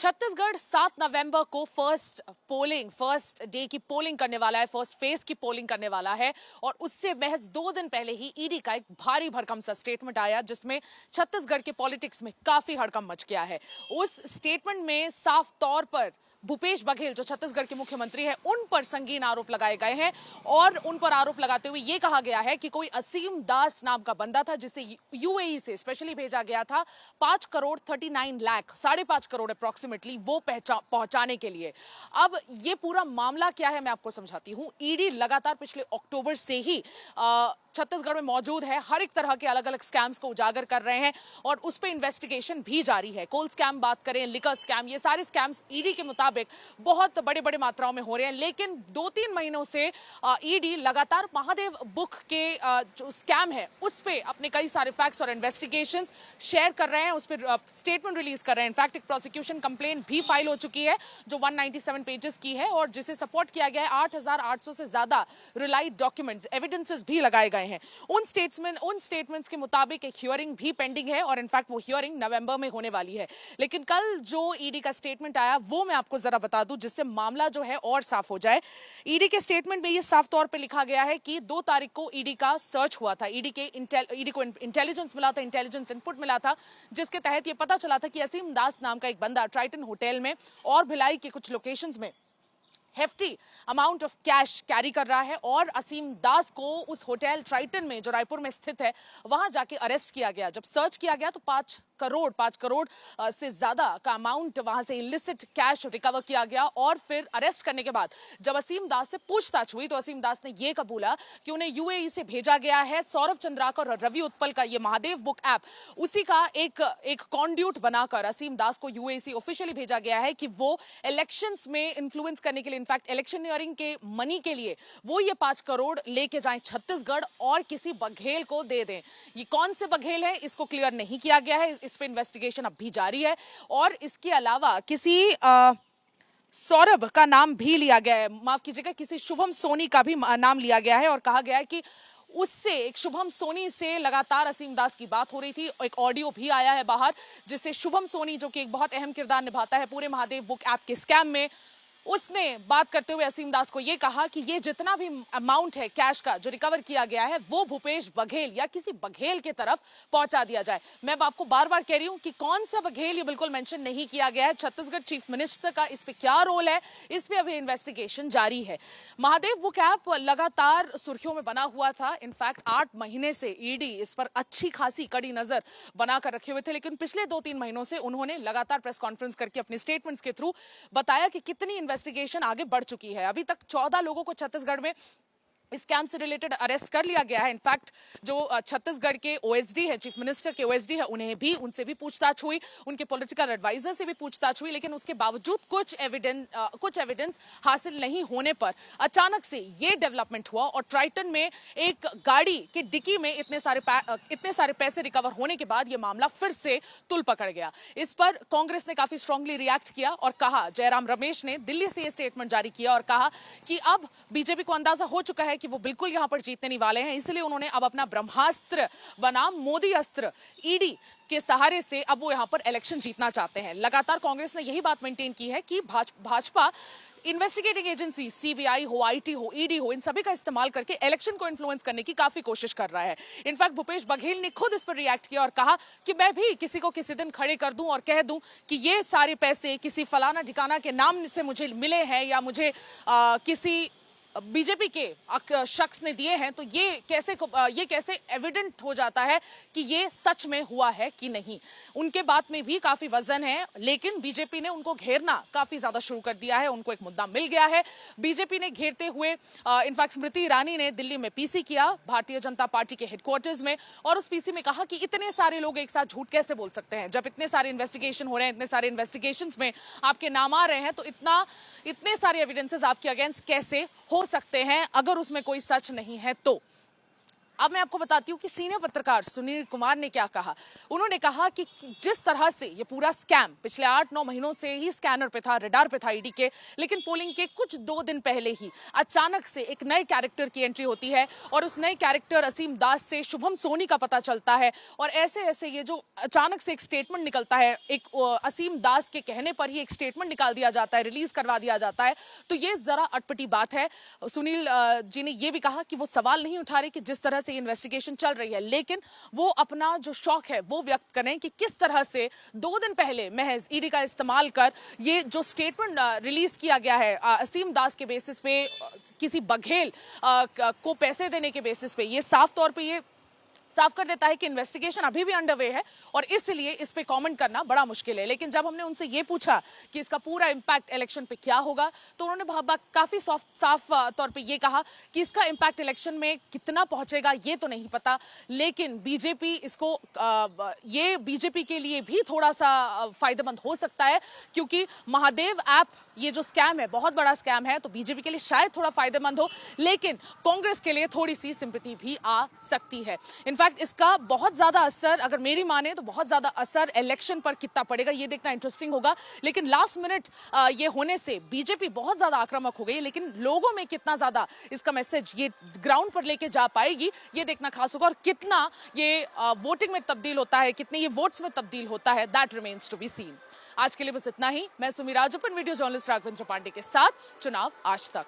छत्तीसगढ़ 7 नवंबर को first day की polling करने वाला है, फर्स्ट फेज की पोलिंग करने वाला है। और उससे महज 2 दिन पहले ही ईडी का एक भारी भरकम सा स्टेटमेंट आया जिसमें छत्तीसगढ़ के पॉलिटिक्स में काफी हड़कंप मच गया है। उस स्टेटमेंट में साफ तौर पर भूपेश बघेल जो छत्तीसगढ़ के मुख्यमंत्री हैं उन पर संगीन आरोप लगाए गए हैं और उन पर आरोप लगाते हुए यह कहा गया है कि कोई असीम दास नाम का बंदा था जिसे यूएई से स्पेशली भेजा गया था 5 करोड़ 39 लाख 5.5 करोड़ अप्रोक्सीमेटली वो पहुंचाने के लिए। अब ये पूरा मामला क्या है मैं आपको समझाती हूं। ईडी लगातार पिछले अक्टूबर से ही छत्तीसगढ़ में मौजूद है, हर एक तरह के अलग अलग स्कैम्स को उजागर कर रहे हैं और उस पर इन्वेस्टिगेशन भी जारी है। कोल स्कैम बात करें, लिकर स्कैम, ये सारे स्कैम्स ईडी के मुताबिक बहुत बड़े बड़े मात्राओं में हो रहे हैं। लेकिन 2-3 महीनों से ईडी लगातार महादेव बुक के जो स्कैम है उस पर अपने कई सारे फैक्ट्स और इन्वेस्टिगेशंस शेयर कर रहे हैं, उस पर स्टेटमेंट रिलीज कर रहे हैं। इनफैक्ट एक प्रोसिक्यूशन कंप्लेंट भी फाइल हो चुकी है जो 197 पेजेस की है और जिसे सपोर्ट किया गया है 8,800 से ज्यादा रिलाइड डॉक्यूमेंट्स, एविडेंसेस भी लगाए गए हैं। उन स्टेटमेंट्स के मुताबिक एक हियरिंग भी पेंडिंग है और इनफैक्ट वो हियरिंग नवंबर में होने वाली है। लेकिन कल जो ईडी का स्टेटमेंट आया वो मैं आपको जरा बता दूं जिससे मामला जो है और साफ हो जाए। ईडी के स्टेटमेंट में ये साफ तौर पे लिखा गया है कि 2 तारीख को ईडी का सर्च हुआ था, ईडी को इंटेलिजेंस मिला था, इंटेलिजेंस इनपुट मिला था जिसके तहत ये पता चला था कि असीम दास नाम का एक बंदा ट्राइटन होटल में और भिलाई के कुछ लोकेशंस में hefty amount of cash carry कर रहा है और असीम दास को उस होटल ट्राइटन में जो रायपुर में स्थित है वहां जाके अरेस्ट किया गया। जब सर्च किया गया तो 5 करोड़ से ज्यादा का अमाउंट वहां से इलिसिट कैश रिकवर किया गया और फिर अरेस्ट करने के बाद जब असीम दास से पूछताछ हुई तो असीम दास ने यह कबूला कि उन्हें यूएई से भेजा गया है सौरभ चंद्राकर और रवि उत्पल का ये महादेव बुक ऐप, उसी का एक कॉन्ड्यूट बनाकर असीम दास को यूएई से ऑफिशियली भेजा गया है कि वो इलेक्शंस में इन्फ्लुएंस करने के लिए, इनफैक्ट इलेक्शनियरिंग के मनी के लिए वो ये 5 करोड़ लेके जाएं छत्तीसगढ़ और किसी बघेल को दे दें। ये कौन से बघेल है इसको क्लियर नहीं किया गया है, इस पे इन्वेस्टिगेशन अब भी जारी है। और इसके अलावा किसी सौरभ का नाम भी लिया गया है, माफ कीजिएगा किसी शुभम सोनी का भी नाम लिया गया है और कहा गया है कि उससे एक शुभम सोनी से लगातार असीम दास की बात हो रही थी। एक ऑडियो भी आया है बाहर जिससे शुभम सोनी जो कि एक बहुत अहम किरदार निभाता है पूरे महादेव बुक ऐप के स्कैम में, उसने बात करते हुए असीम दास को यह कहा कि ये जितना भी अमाउंट है कैश का जो रिकवर किया गया है वो भूपेश बघेल या किसी बघेल के तरफ पहुंचा दिया जाए। मैं आपको बार बार कह रही हूं कि कौन सा बघेल ये बिल्कुल मेंशन नहीं किया गया है। छत्तीसगढ़ चीफ मिनिस्टर का इस पे क्या रोल है इस पे अभी इन्वेस्टिगेशन जारी है। महादेव बुक ऐप लगातार सुर्खियों में बना हुआ था, इनफैक्ट 8 महीने से ईडी इस पर अच्छी खासी कड़ी नजर बनाकर रखे हुए थे। लेकिन पिछले 2-3 महीनों से उन्होंने लगातार प्रेस कॉन्फ्रेंस करके अपने स्टेटमेंट्स के थ्रू बताया कि कितनी इन्वेस्टिगेशन आगे बढ़ चुकी है। अभी तक 14 लोगों को छत्तीसगढ़ में इस स्कैम से रिलेटेड अरेस्ट कर लिया गया है। इनफैक्ट जो छत्तीसगढ़ के ओएसडी है, चीफ मिनिस्टर के ओएसडी है, उनसे भी पूछताछ हुई, उनके पॉलिटिकल एडवाइजर से भी पूछताछ हुई। लेकिन उसके बावजूद कुछ एविडेंस हासिल नहीं होने पर अचानक से ये डेवलपमेंट हुआ और ट्राइटन में एक गाड़ी के डिक्की में इतने सारे पैसे रिकवर होने के बाद ये मामला फिर से तुल पकड़ गया। इस पर कांग्रेस ने काफी स्ट्रांगली रिएक्ट किया और कहा, जयराम रमेश ने दिल्ली से ये स्टेटमेंट जारी किया और कहा कि अब बीजेपी को अंदाजा हो चुका है कि वो बिल्कुल यहां पर जीतने नहीं वाले हैं, इसलिए उन्होंने अब अपना ब्रह्मास्त्र बनाम मोदी अस्त्र ईडी के सहारे से अब वो यहां पर इलेक्शन जीतना चाहते हैं। लगातार कांग्रेस ने यही बात मेंटेन की है कि भाजपा इन्वेस्टिगेटिंग एजेंसी सीबीआई हो, आईटी हो, ईडी हो, इन सभी का इस्तेमाल करके इलेक्शन को इन्फ्लुएंस करने की काफी कोशिश कर रहा है। इनफैक्ट भूपेश बघेल ने खुद इस पर रिएक्ट किया और कहा कि मैं भी किसी को किसी दिन खड़े कर दूं और कह दूं कि ये सारे पैसे किसी फलाना ठिकाना के नाम से मुझे मिले हैं या मुझे किसी बीजेपी के शख्स ने दिए हैं, तो ये कैसे एविडेंट हो जाता है कि ये सच में हुआ है कि नहीं। उनके बात में भी काफी वजन है, लेकिन बीजेपी ने उनको घेरना काफी ज्यादा शुरू कर दिया है। उनको एक मुद्दा मिल गया है, बीजेपी ने घेरते हुए इनफैक्ट स्मृति ईरानी ने दिल्ली में पीसी किया भारतीय जनता पार्टी के हेडक्वार्टर्स में और उस पीसी में कहा कि इतने सारे लोग एक साथ झूठ कैसे बोल सकते हैं, जब इतने सारे इन्वेस्टिगेशन हो रहे हैं, इतने सारे इन्वेस्टिगेशंस में आपके नाम आ रहे हैं, तो इतने सारे एविडेंसेस आपके अगेंस्ट कैसे हो सकते हैं अगर उसमें कोई सच नहीं है तो। अब मैं आपको बताती हूँ कि सीनियर पत्रकार सुनील कुमार ने क्या कहा। उन्होंने कहा कि जिस तरह से ये पूरा स्कैम पिछले 8-9 महीनों से ही स्कैनर पे था, रडार पे था ईडी के, लेकिन पोलिंग के कुछ 2 दिन पहले ही अचानक से एक नए कैरेक्टर की एंट्री होती है और उस नए कैरेक्टर असीम दास से शुभम सोनी का पता चलता है। और ऐसे ऐसे ये जो अचानक से एक स्टेटमेंट निकलता है, एक असीम दास के कहने पर ही एक स्टेटमेंट निकाल दिया जाता है, रिलीज करवा दिया जाता है, तो ये जरा अटपटी बात है। सुनील जी ने यह भी कहा कि वो सवाल नहीं उठा रहे कि जिस तरह से इन्वेस्टिगेशन चल रही है, लेकिन वो अपना जो शौक है वो व्यक्त करें कि किस तरह से 2 दिन पहले महज ईडी का इस्तेमाल कर ये जो स्टेटमेंट रिलीज किया गया है असीम दास के बेसिस पे, किसी बघेल को पैसे देने के बेसिस पे, ये साफ तौर पे ये साफ कर देता है कि इन्वेस्टिगेशन अभी भी अंडरवे है और इसलिए इस पे कमेंट करना बड़ा मुश्किल है। लेकिन जब हमने उनसे ये पूछा कि इसका पूरा इंपैक्ट इलेक्शन पे क्या होगा, तो उन्होंने काफी साफ तौर पे ये कहा कि इसका इंपैक्ट इलेक्शन में कितना पहुंचेगा ये तो नहीं पता, लेकिन बीजेपी इसको ये बीजेपी के लिए भी थोड़ा सा फायदेमंद हो सकता है, क्योंकि महादेव ऐप ये जो स्कैम है बहुत बड़ा स्कैम है, तो बीजेपी के लिए शायद थोड़ा फायदेमंद हो, लेकिन कांग्रेस के लिए थोड़ी सी सिंपैथी भी आ सकती है। इनफैक्ट इसका बहुत ज्यादा असर, अगर मेरी माने तो बहुत ज्यादा असर इलेक्शन पर कितना पड़ेगा ये देखना इंटरेस्टिंग होगा। लेकिन लास्ट मिनट ये होने से बीजेपी बहुत ज्यादा आक्रामक हो गई, लेकिन लोगों में कितना ज्यादा इसका मैसेज ये ग्राउंड पर लेके जा पाएगी ये देखना खास होगा, और कितना ये वोटिंग में तब्दील होता है, कितने ये वोट्स में तब्दील होता है, that remains to be seen. आज के लिए बस इतना ही। मैं सुमी राजप्पन, वीडियो जर्नलिस्ट राघवेंद्र पांडे के साथ, चुनाव आज तक।